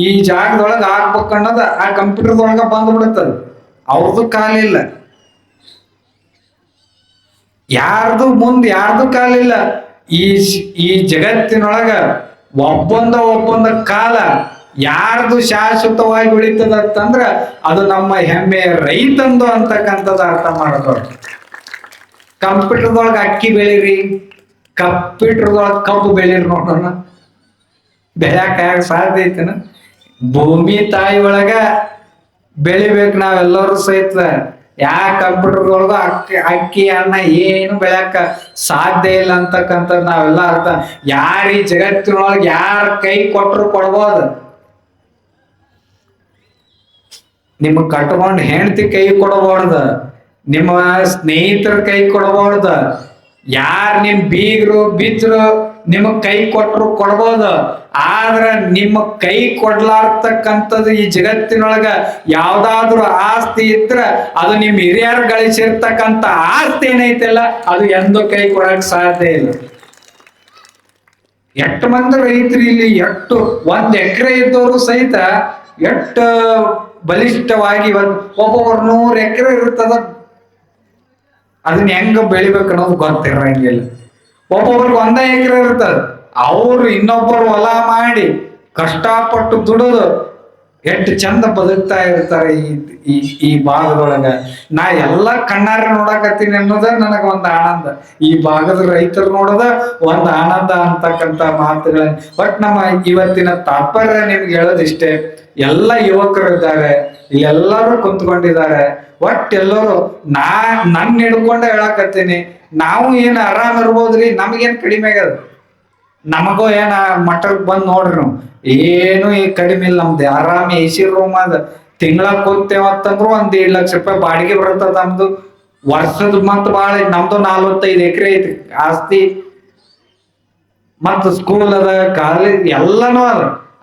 ಈ ಜಾಗದೊಳಗೆ ಹಾಕ್ಬೇಕು ಅನ್ನೋದು ಆ ಕಂಪ್ಯೂಟರ್ದೊಳಗ ಬಂದ್ಬಿಡ್ತದ. ಅವ್ರದ್ದು ಕಾಲಿಲ್ಲ. ಯಾರ್ದು ಮುಂದೆ ಯಾರ್ದು ಕಾಲಿಲ್ಲ. ಈ ಜಗತ್ತಿನೊಳಗ ಒಬ್ಬೊಂದ ಕಾಲ ಯಾರ್ದು ಶಾಶ್ವತವಾಗಿ ಉಳಿತದಂದ್ರ ಅದು ನಮ್ಮ ಹೆಮ್ಮೆ ರೈತಂದು ಅಂತಕ್ಕಂಥದ್ದು ಅರ್ಥ ಮಾಡೋದು. ಕಂಪ್ಯೂಟರ್ದೊಳಗ ಅಕ್ಕಿ ಬೆಳೀರಿ, ಕಂಪ್ಯೂಟರ್ದೊಳಗ ಕಬ್ಬು ಬೆಳೀರಿ ನೋಡೋಣ. ಬೆಳ್ಯಾಕ ಸಾಧ್ಯ ಐತನ? ಭೂಮಿ ತಾಯಿ ಒಳಗ ಬೆಳಿಬೇಕು ನಾವೆಲ್ಲರೂ ಸಹಿತ. ಕಂಪ್ಯೂಟರ್ದೊಳಗ ಅಕ್ಕಿ ಅನ್ನ ಏನು ಬೆಳ್ಯಾಕ ಸಾಧ್ಯ ಇಲ್ಲ ಅಂತಕ್ಕಂಥದ್ದು ನಾವೆಲ್ಲ ಅರ್ಥ. ಯಾರ ಈ ಜಗತ್ತಿನೊಳಗ ಯಾರ ಕೈ ಕೊಟ್ಟರು ಕೊಡ್ಬೋದು. ನಿಮಗ್ ಕಟ್ಕೊಂಡ್ ಹೆಂಡತಿ ಕೈ ಕೊಡಬಾರ್ದ, ನಿಮ್ಮ ಸ್ನೇಹಿತರ ಕೈ ಕೊಡಬಹುದು, ಯಾರ್ ನಿಮ್ ಬೀಗರು ಬಿದ್ರು ನಿಮಗ್ ಕೈ ಕೊಟ್ರು ಕೊಡ್ಬೋದು. ಆದ್ರ ನಿಮ್ಮ ಕೈ ಕೊಡ್ಲಾರ್ತಕ್ಕಂಥದ್ದು ಈ ಜಗತ್ತಿನೊಳಗ ಯಾವ್ದಾದ್ರು ಆಸ್ತಿ ಇದ್ರ ಅದು ನಿಮ್ ಹಿರಿಯರು ಗಳಿಸಿರ್ತಕ್ಕಂಥ ಆಸ್ತಿ ಏನೈತಲ್ಲ ಅದು ಎಂದೂ ಕೈ ಕೊಡಕ್ ಸಾಧ್ಯ ಇಲ್ಲ. ಎಷ್ಟು ಮಂದಿ ರೈತರು ಇಲ್ಲಿ ಎಷ್ಟು 1 ಎಕರೆ ಇದ್ದವರು ಸಹಿತ ಎಷ್ಟು ಬಲಿಷ್ಠವಾಗಿ ಒಬ್ಬೊಬ್ರು 100 ಎಕರೆ ಇರ್ತದ, ಅದನ್ನ ಹೆಂಗ ಬೆಳಿಬೇಕು ಅನ್ನೋದು ಗೊತ್ತಿರಂಗಿಲ್ಲ. ಒಬ್ಬೊಬ್ರಿಗೆ 1 ಎಕರೆ ಇರ್ತದ, ಅವ್ರು ಇನ್ನೊಬ್ಬರು ಹೊಲ ಮಾಡಿ ಕಷ್ಟಪಟ್ಟು ದುಡಿದು ಎಷ್ಟು ಚಂದ ಬದುಕ್ತಾ ಇರ್ತಾರೆ ಈ ಭಾಗದೊಳಗ. ನಾ ಎಲ್ಲಾ ಕಣ್ಣಾರೆ ನೋಡಕತ್ತೀನಿ ಅನ್ನೋದ ನನಗ ಒಂದು ಆನಂದ. ಈ ಭಾಗದ ರೈತರು ನೋಡೋದ ಒಂದು ಆನಂದ ಅಂತಕ್ಕಂತ ಮಾತುಗಳನ್ನ. ಬಟ್ ನಮ್ಮ ಇವತ್ತಿನ ತಾತ್ಪರ್ಯ ನಿಮ್ಗೆ ಹೇಳೋದಿಷ್ಟೇ, ಎಲ್ಲ ಯುವಕರು ಇದ್ದಾರೆ, ಎಲ್ಲರೂ ಕುಂತ್ಕೊಂಡಿದ್ದಾರೆ. ಒಟ್ಟು ಎಲ್ಲರೂ ನನ್ನ ಹಿಡ್ಕೊಂಡ ಹೇಳಕತ್ತೀನಿ, ನಾವು ಏನ್ ಆರಾಮ್ ಇರ್ಬೋದ್ರಿ, ನಮಗೇನ್ ಕಡಿಮೆ ಆಗ್ಯದ. ನಮಗೂ ಏನ ಮಠಕ್ ಬಂದ್ ನೋಡ್ರಿ ನಾವು ಏನು ಈ ಕಡಿಮೆ ಇಲ್ಲ. ನಮ್ದು ಆರಾಮ್ AC ರೂಮ್ ಅದ, ತಿಂಗಳ ಕೂತೇವತ್ತಂದ್ರು 1.5 ಲಕ್ಷ ರೂಪಾಯಿ ಬಾಡಿಗೆ ಬರ್ತದ. ನಮ್ದು ವರ್ಷದ ಮತ್ ಬಾಳ ನಮ್ದು 45 ಎಕರೆ ಐತಿ ಆಸ್ತಿ, ಮತ್ ಸ್ಕೂಲ್ ಅದ, ಕಾಲೇಜ್ ಎಲ್ಲಾನು ಅದ.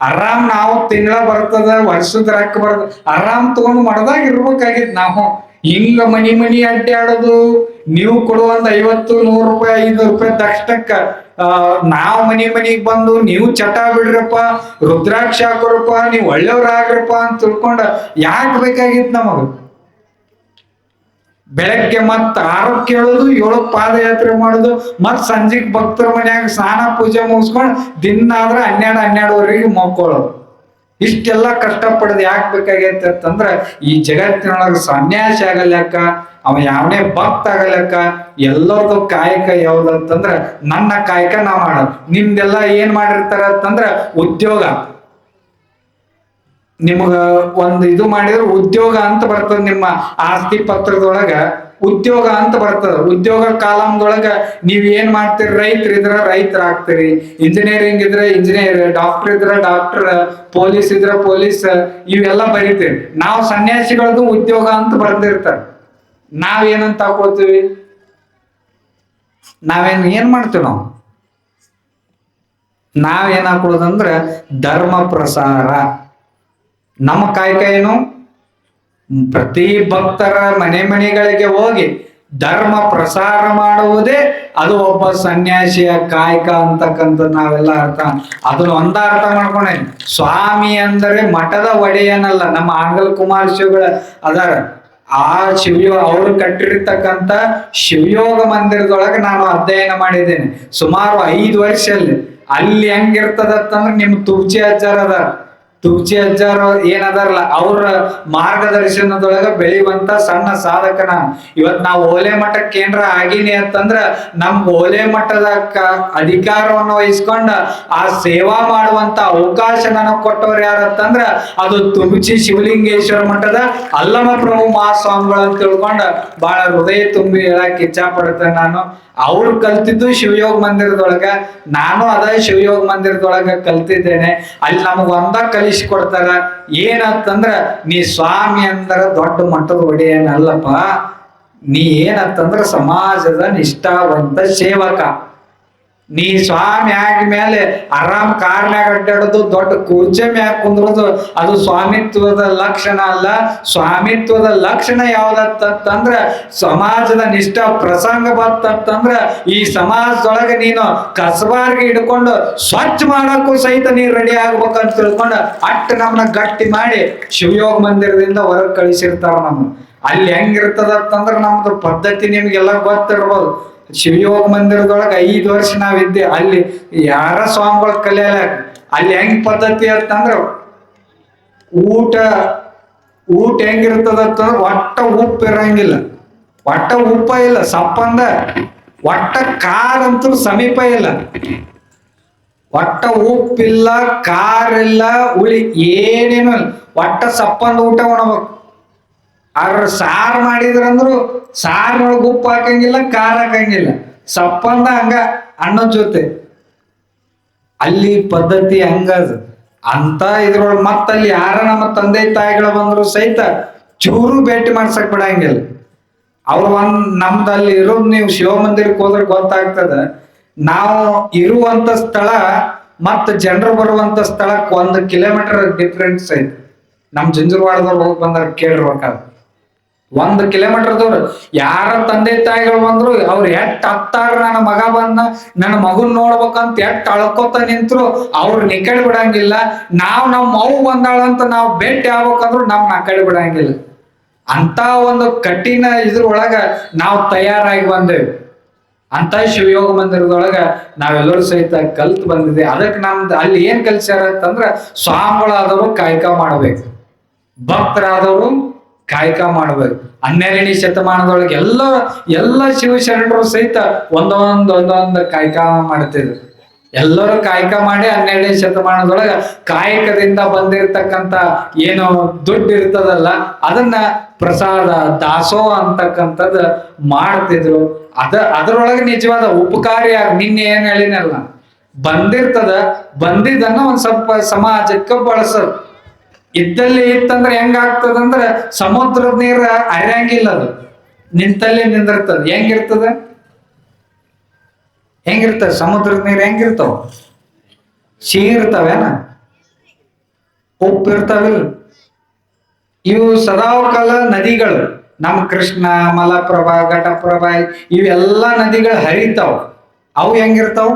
ಆರಾಮ್ ನಾವು ತಿಂಗಳ ಬರ್ತದ, ವರ್ಷದ ರೊಕ್ಕ ಬರ್ತದ, ಆರಾಮ್ ತಗೊಂಡು ಮಡದಾಗ ಇರ್ಬೇಕಾಗಿತ್. ನಾವು ಹಿಂಗ ಮನಿ ಅಡ್ಡಾಡೋದು, ನೀವು ಕೊಡುವಂತ 50, 100 ರೂಪಾಯಿ 500 ರೂಪಾಯಿ ತಕ್ಷಣಕ್ಕ ನಾವ್ ಮನಿಗ್ ಬಂದು ನೀವು ಚಟ ಬಿಡ್ರಪ್ಪ, ರುದ್ರಾಕ್ಷ ಹಾಕೋರಪ್ಪ, ನೀವ್ ಒಳ್ಳೆಯವ್ರ ಆಗ್ರಪ್ಪ ಅಂತ ತಿಳ್ಕೊಂಡ ಯಾಕೆ ಬೇಕಾಗಿತ್ತು ನಮಗ? ಬೆಳಗ್ಗೆ ಮತ್ 6ಕ್ಕೆ ಹೇಳೋದು, 7ಕ್ಕೆ ಪಾದಯಾತ್ರೆ ಮಾಡೋದು, ಮತ್ ಸಂಜೆಗ್ ಭಕ್ತರ ಮನ್ಯಾಗ ಸ್ನಾನ ಪೂಜೆ ಮುಗಿಸ್ಕೊಂಡು ದಿನಾದ್ರ 12-12ವರೆಗೆ ಮಕ್ಕೊಳ್ಳೋದು. ಇಷ್ಟೆಲ್ಲ ಕಷ್ಟಪಡೋದು ಯಾಕೆ ಬೇಕಾಗೈತೆ ಅಂತಂದ್ರ ಈ ಜಗತ್ತಿನೊಳಗೆ ಸನ್ಯಾಸಿ ಆಗಲ್ಯಾಕ, ಅವ ಯಾವನೇ ಭಕ್ತ ಆಗಲ್ಯಾಕ. ಎಲ್ಲರದು ಕಾಯಕ ಯಾವ್ದಂತಂದ್ರ ನನ್ನ ಕಾಯಕ ನಾ ಮಾಡೋದು. ನಿಮ್ದೆಲ್ಲ ಏನ್ ಮಾಡಿರ್ತಾರ ಅಂತಂದ್ರ ಉದ್ಯೋಗ, ನಿಮ್ಗ ಒಂದು ಇದು ಮಾಡಿದ್ರೆ ಉದ್ಯೋಗ ಅಂತ ಬರ್ತದ. ನಿಮ್ಮ ಆಸ್ತಿ ಪತ್ರದೊಳಗ ಉದ್ಯೋಗ ಅಂತ ಬರ್ತದ. ಉದ್ಯೋಗ ಕಾಲಮ್ದೊಳಗ ನೀವ್ ಏನ್ ಮಾಡ್ತೀರಿ, ರೈತರಿದ್ರ ರೈತರ ಆಗ್ತೀರಿ, ಇಂಜಿನಿಯರಿಂಗ್ ಇದ್ರೆ ಇಂಜಿನಿಯರ್, ಡಾಕ್ಟರ್ ಇದ್ರ ಡಾಕ್ಟರ್, ಪೊಲೀಸ್ ಇದ್ರ ಪೊಲೀಸ್, ಇವೆಲ್ಲ ಬರೀತೀರಿ. ನಾವು ಸನ್ಯಾಸಿಗಳದ್ದು ಉದ್ಯೋಗ ಅಂತ ಬರ್ದಿರ್ತಾರ. ನಾವೇನಂತ ಹಾಕೊಳ್ತೀವಿ, ಏನ್ ಮಾಡ್ತೀವಿ ನಾವೇನ್ ಹಾಕೊಳ್ಳೋದಂದ್ರ ಧರ್ಮ ಪ್ರಸಾರ. ನಮ್ಮ ಕಾಯಕ ಏನು, ಪ್ರತಿ ಭಕ್ತರ ಮನೆಗಳಿಗೆ ಹೋಗಿ ಧರ್ಮ ಪ್ರಸಾರ ಮಾಡುವುದೇ ಅದು ಒಬ್ಬ ಸನ್ಯಾಸಿಯ ಕಾಯಕ ಅಂತಕ್ಕಂಥ ನಾವೆಲ್ಲ ಅದನ್ನ ಅರ್ಥ ಮಾಡ್ಕೊಂಡೆ. ಸ್ವಾಮಿ ಅಂದರೆ ಮಠದ ಒಡೆಯನಲ್ಲ. ನಮ್ಮ ಆಂಗಲ್ ಕುಮಾರ್ ಶಿವಗಳ ಅದರ ಆ ಅವರು ಕಟ್ಟಿರ್ತಕ್ಕಂಥ ಶಿವಯೋಗ ಮಂದಿರದೊಳಗೆ ನಾನು ಅಧ್ಯಯನ ಮಾಡಿದ್ದೇನೆ ಸುಮಾರು 5 ವರ್ಷ. ಅಲ್ಲಿ ಹೆಂಗಿರ್ತದಂದ್ರೆ ನಿಮ್ ತುರ್ಚಿ ಅಜ್ಜಾರ ಅದಾರ, ತುರ್ಚಿ ಅಜ್ಜಾರ ಏನದಾರಲ್ಲ, ಅವ್ರ ಮಾರ್ಗದರ್ಶನದೊಳಗ ಬೆಳೆಯುವಂತ ಸಣ್ಣ ಸಾಧಕ ನಾನು. ಇವತ್ ನಾವು ಓಲೆ ಮಠಕ್ಕೆ ಕೇಂದ್ರ ಆಗೀನಿ ಅಂತಂದ್ರ ನಮ್ ಓಲೆ ಮಠದ ಅಧಿಕಾರವನ್ನು ವಹಿಸ್ಕೊಂಡ ಆ ಸೇವಾ ಮಾಡುವಂತ ಅವಕಾಶ ನನಗ್ ಕೊಟ್ಟವ್ರು ಯಾರಂತಂದ್ರ ಅದು ತುರ್ಚಿ ಶಿವಲಿಂಗೇಶ್ವರ ಮಠದ ಅಲ್ಲಮ ಪ್ರಭು ಮಹಾಸ್ವಾಮಿಗಳು ಅಂತ ತಿಳ್ಕೊಂಡ ಬಹಳ ಹೃದಯ ತುಂಬಿ ಹೇಳಕ್ ಇಚ್ಛಾ ಪಡ್ತೇನೆ ನಾನು. ಅವ್ರು ಕಲ್ತಿದ್ದು ಶಿವಯೋಗ ಮಂದಿರದೊಳಗ, ನಾನು ಅದ ಶಿವಯೋಗ ಮಂದಿರದೊಳಗ ಕಲ್ತಿದ್ದೇನೆ. ಅಲ್ಲಿ ನಮಗ್ ಒಂದ ಕಲಿಸಿಕೊಡ್ತಾರ ಏನಂತಂದ್ರ, ನೀ ಸ್ವಾಮಿ ಅಂದ್ರ ದೊಡ್ಡ ಮಟ್ಟದ ಒಡೆಯನಲ್ಲಪ್ಪ, ನೀ ಏನಂತಂದ್ರ ಸಮಾಜದ ನಿಷ್ಠಾವಂತ ಸೇವಕ. ನೀ ಸ್ವಾಮಿ ಆದ್ಮೇಲೆ ಆರಾಮ್ ಕಾರ್ನ್ಯಾಗ ಅಡ್ಡಾಡೋದು, ದೊಡ್ಡ ಕುರ್ಚಿ ಮ್ಯಾಗ ಕುಂದ್ರೋದು ಅದು ಸ್ವಾಮಿತ್ವದ ಲಕ್ಷಣ ಅಲ್ಲ. ಸ್ವಾಮಿತ್ವದ ಲಕ್ಷಣ ಯಾವ್ದಂತಂದ್ರ ಸಮಾಜದ ನಿಷ್ಠ ಪ್ರಸಂಗ ಬಂತಂದ್ರ ಈ ಸಮಾಜದೊಳಗೆ ನೀನು ಕಸಬಾರ್ಗೆ ಹಿಡ್ಕೊಂಡು ಸ್ವಚ್ಛ ಮಾಡಕ್ಕೂ ಸಹಿತ ನೀನ್ ರೆಡಿ ಆಗ್ಬೇಕಂತ ತಿಳ್ಕೊಂಡು ನಮ್ಮನ್ನ ಗಟ್ಟಿ ಮಾಡಿ ಶಿವಯೋಗ ಮಂದಿರದಿಂದ ಹೊರಗೆ ಕಳಿಸಿರ್ತಾರ. ನಮ್ಮ ಅಲ್ಲಿ ಹೆಂಗಿರ್ತದಂದ್ರ ನಮ್ದು ಪದ್ಧತಿ ನಿಮ್ಗೆಲ್ಲ ಗೊತ್ತಿರ್ಬೋದು. ಶಿವಯೋಗ ಮಂದಿರದೊಳಗೆ 5 ವರ್ಷ ನಾವಿದ್ದೆ. ಅಲ್ಲಿ ಯಾರ ಸ್ವಾಮಿಗಳ ಕಲಿಯಲ್ಲ. ಅಲ್ಲಿ ಹೆಂಗ್ ಪದ್ಧತಿ ಅಂತಂದ್ರ ಊಟ ಹೆಂಗಿರ್ತದಂತಂದ್ರ ಒಟ್ಟ ಉಪ್ಪು ಇರಂಗಿಲ್ಲ, ಒಟ್ಟ ಉಪ್ಪ ಇಲ್ಲ, ಸಪ್ಪಂದ ಒಟ್ಟ ಕಾರಂತೂ ಸಮೀಪ ಇಲ್ಲ, ಒಟ್ಟ ಉಪ್ಪಿಲ್ಲ, ಕಾರಿಲ್ಲ, ಹುಳಿ ಏನೇನು ಇಲ್ಲ, ಒಟ್ಟ ಸಪ್ಪಂದ ಊಟ ಉಣಬೇಕು. ಅವ್ರ ಸಾರು ಮಾಡಿದ್ರಂದ್ರು ಸಾರಿನೊಳಗೆ ಉಪ್ಪು ಹಾಕಂಗಿಲ್ಲ, ಖಾರ ಹಾಕಂಗಿಲ್ಲ, ಸಪ್ಪಂದ ಹಂಗ ಅನ್ನದ ಜೊತೆ. ಅಲ್ಲಿ ಪದ್ಧತಿ ಹಂಗದ ಅಂತ ಇದ್ರೊಳಗೆ ಮತ್ತಲ್ಲಿ ಯಾರ ನಮ್ಮ ತಂದೆ ತಾಯಿಗಳು ಬಂದ್ರು ಸಹಿತ ಚೂರು ಭೇಟಿ ಮಾಡ್ಸಕ್ ಬಿಡಂಗಿಲ್ಲ. ಅವ್ರ ನಮ್ದಲ್ಲಿ ಇರೋದು ನೀವು ಶಿವ ಮಂದಿರಕ್ಕೆ ಹೋದ್ರೆ ಗೊತ್ತಾಗ್ತದ. ನಾವು ಇರುವಂತ ಸ್ಥಳ ಮತ್ತ ಜನರು ಬರುವಂತ ಸ್ಥಳಕ್ಕೆ 1 ಕಿಲೋಮೀಟರ್ ಡಿಫ್ರೆನ್ಸ್ ಐತಿ. ನಮ್ ಜಂಜರವಾಡದವ್ರು ಹೋಗಿ ಬಂದಾಗ ಕೇಳಿರ್ಬೇಕಾದ್ರೆ 1 ಕಿಲೋಮೀಟರ್ ದೂರ ಯಾರ ತಂದೆ ತಾಯಿಗಳು ಬಂದ್ರು ಅವ್ರು ಎಟ್ ಹತ್ತಾರ ನನ್ನ ಮಗ ಬಂದ ನನ್ನ ಮಗನ್ ನೋಡ್ಬೇಕಂತ ಎಟ್ ಅಳ್ಕೋತ ನಿಂತ್ರು ಅವ್ರು ನಿಕಳಿ ಬಿಡಂಗಿಲ್ಲ. ನಮ್ಮ ಮಗು ಬಂದಾಳಂತ ನಾವು ಭೇಟಿ ಆಗ್ಬೇಕಂದ್ರು ನಕಳಿ ಬಿಡಂಗಿಲ್ಲ. ಅಂತ ಒಂದು ಕಠಿಣ ಇದ್ರೊಳಗ ನಾವು ತಯಾರಾಗಿ ಬಂದೇವಿ. ಅಂತ ಶಿವಯೋಗ ಮಂದಿರದೊಳಗ ನಾವೆಲ್ಲರೂ ಸಹಿತ ಕಲ್ತ್ ಬಂದಿದೆ. ಅದಕ್ಕೆ ನಮ್ದು ಅಲ್ಲಿ ಏನ್ ಕಲ್ಸ್ಯಾರ ಅಂತಂದ್ರ ಸ್ವಾಮಿಗಳಾದವರು ಕಾಯಕ ಮಾಡ್ಬೇಕು, ಭಕ್ತರಾದವರು ಕಾಯಕ ಮಾಡ್ಬೇಕು. 12ನೇ ಶತಮಾನದೊಳಗೆ ಎಲ್ಲ ಶಿವಶರಣರು ಸಹಿತ ಒಂದೊಂದು ಕಾಯಕ ಮಾಡ್ತಿದ್ರು. ಎಲ್ಲರೂ ಕಾಯಕ ಮಾಡಿ 12ನೇ ಶತಮಾನದೊಳಗ ಕಾಯಕದಿಂದ ಬಂದಿರತಕ್ಕಂತ ಏನು ದುಡ್ಡು ಇರ್ತದಲ್ಲ ಅದನ್ನ ಪ್ರಸಾದ ದಾಸೋಹ ಅಂತಕ್ಕಂಥದ್ದು ಮಾಡ್ತಿದ್ರು. ಅದರೊಳಗೆ ನಿಜವಾದ ಉಪಕಾರಿಯಾಗಿ ನಿನ್ನೆ ಏನ್ ಹೇಳಿನಲ್ಲ, ಬಂದಿದ್ದನ್ನ ಒಂದ್ ಸ್ವಲ್ಪ ಸಮಾಜಕ್ಕೆ ಬಳಸೋದು. ಇದ್ದಲ್ಲಿ ಇತ್ತಂದ್ರೆ ಹೆಂಗಾಗ್ತದಂದ್ರ ಸಮುದ್ರದ ನೀರ ಹರಿಯಂಗಿಲ್ಲ, ಅದು ನಿಂತಲ್ಲಿ ನಿಂದಿರ್ತದ. ಹೆಂಗಿರ್ತದ ಸಮುದ್ರದ ನೀರು ಹೆಂಗಿರ್ತಾವ? ಸಿಹಿ ಇರ್ತಾವೇನ? ಉಪ್ಪು ಇರ್ತಾವಿಲ್ಲ? ಇವು ಸದಾಕಾಲ ನದಿಗಳು, ನಮ್ಮ ಕೃಷ್ಣ, ಮಲಪ್ರಭಾ, ಘಟಪ್ರಭಾ ಇವೆಲ್ಲ ನದಿಗಳು ಹರಿತಾವ. ಅವು ಹೆಂಗಿರ್ತಾವ?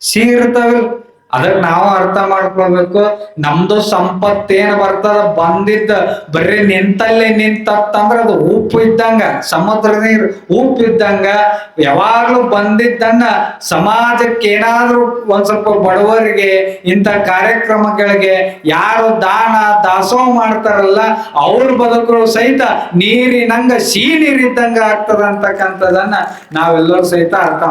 ಸಿಹಿ ಇರ್ತಾವಿಲ್ಲ? ಅದಕ್ಕೆ ನಾವು ಅರ್ಥ ಮಾಡ್ಕೊಳ್ಬೇಕು, ನಮ್ದು ಸಂಪತ್ತೇನು ಬರ್ತದ ಬಂದಿದ್ದ ಬರೀ ನಿಂತಲ್ಲೇ ನಿಂತಂದ್ರ ಅದು ಉಪ್ಪು ಇದ್ದಂಗ, ಸಮುದ್ರ ನೀರು ಉಪ್ಪು ಇದ್ದಂಗ. ಯಾವಾಗ್ಲೂ ಬಂದಿದ್ದನ್ನ ಸಮಾಜಕ್ಕೆ ಏನಾದ್ರೂ ಒಂದ್ ಸ್ವಲ್ಪ ಬಡವರಿಗೆ ಇಂಥ ಕಾರ್ಯಕ್ರಮಗಳಿಗೆ ಯಾರು ದಾನ ದಾಸೋಹ ಮಾಡ್ತಾರಲ್ಲ ಅವ್ರ ಬದುಕರು ಸಹಿತ ನೀರಿನಂಗ ಸಿಹಿ ನೀರಿದ್ದಂಗ ಆಗ್ತದ ಅಂತಕ್ಕಂಥದನ್ನ ನಾವೆಲ್ಲರೂ ಸಹಿತ ಅರ್ಥ.